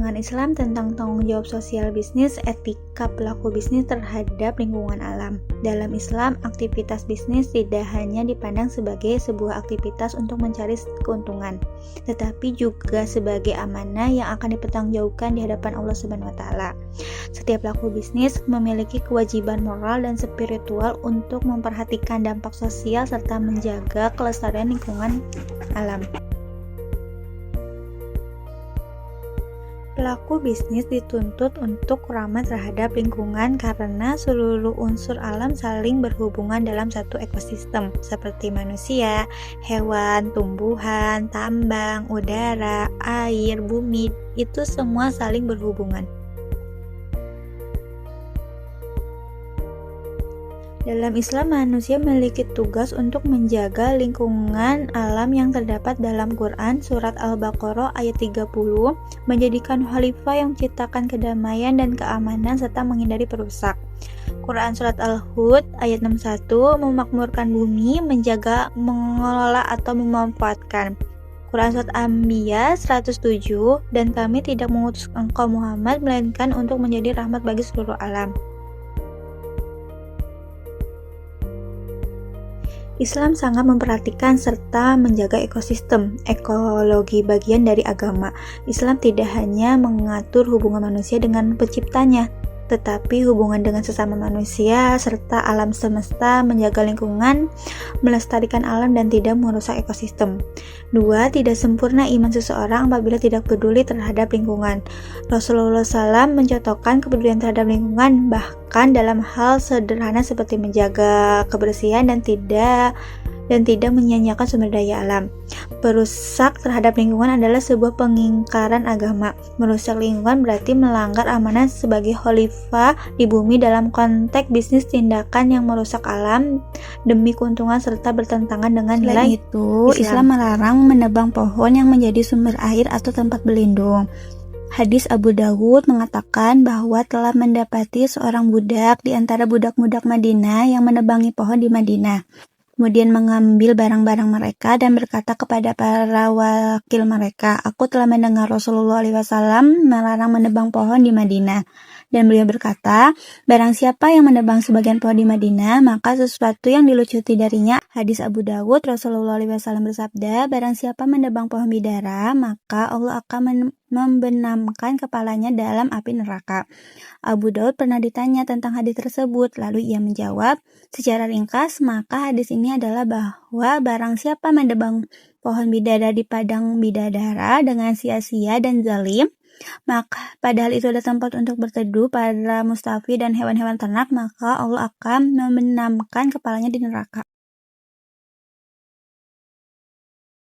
Pandangan Islam tentang tanggung jawab sosial bisnis, etika pelaku bisnis terhadap lingkungan alam. Dalam Islam, aktivitas bisnis tidak hanya dipandang sebagai sebuah aktivitas untuk mencari keuntungan, tetapi juga sebagai amanah yang akan dipertanggungjawabkan di hadapan Allah SWT. Setiap pelaku bisnis memiliki kewajiban moral dan spiritual untuk memperhatikan dampak sosial serta menjaga kelestarian lingkungan alam. Pelaku bisnis dituntut untuk ramah terhadap lingkungan karena seluruh unsur alam saling berhubungan dalam satu ekosistem, seperti manusia, hewan, tumbuhan, tambang, udara, air, bumi, itu semua saling berhubungan. Dalam Islam, manusia memiliki tugas untuk menjaga lingkungan alam yang terdapat dalam Quran Surat Al-Baqarah ayat 30, menjadikan khalifah yang menciptakan kedamaian dan keamanan serta menghindari perusak. Quran Surat Al-Hud ayat 61, memakmurkan bumi, menjaga, mengelola atau memanfaatkan. Quran Surat Anbiya 107, dan kami tidak mengutus engkau Muhammad melainkan untuk menjadi rahmat bagi seluruh alam. Islam sangat memperhatikan serta menjaga ekosistem, ekologi bagian dari agama. Islam tidak hanya mengatur hubungan manusia dengan penciptanya, tetapi hubungan dengan sesama manusia serta alam semesta, menjaga lingkungan, melestarikan alam dan tidak merusak ekosistem. 2. Tidak sempurna iman seseorang apabila tidak peduli terhadap lingkungan. Rasulullah SAW mencontohkan kepedulian terhadap lingkungan bahkan dalam hal sederhana seperti menjaga kebersihan dan tidak menyia-nyiakan sumber daya alam. Perusak terhadap lingkungan adalah sebuah pengingkaran agama. Merusak lingkungan berarti melanggar amanah sebagai khalifah di bumi dalam konteks bisnis, tindakan yang merusak alam demi keuntungan serta bertentangan dengan nilai itu. Islam melarang menebang pohon yang menjadi sumber air atau tempat berlindung. Hadis Abu Dawud mengatakan bahwa telah mendapati seorang budak di antara budak-budak Madinah yang menebangi pohon di Madinah. Kemudian mengambil barang-barang mereka dan berkata kepada para wakil mereka, "Aku telah mendengar Rasulullah SAW melarang menebang pohon di Madinah." Dan beliau berkata, "Barang siapa yang menebang sebagian pohon di Madinah, maka sesuatu yang dilucuti darinya." Hadis Abu Dawud, Rasulullah SAW bersabda, "Barang siapa menebang pohon bidara, maka Allah akan membenamkan kepalanya dalam api neraka." Abu Daud pernah ditanya tentang hadis tersebut, lalu ia menjawab secara ringkas, maka hadis ini adalah bahwa barang siapa menebang pohon bidara di padang bidadara dengan sia-sia dan zalim, maka padahal itu ada tempat untuk berteduh para mustafi dan hewan-hewan ternak, maka Allah akan membenamkan kepalanya di neraka.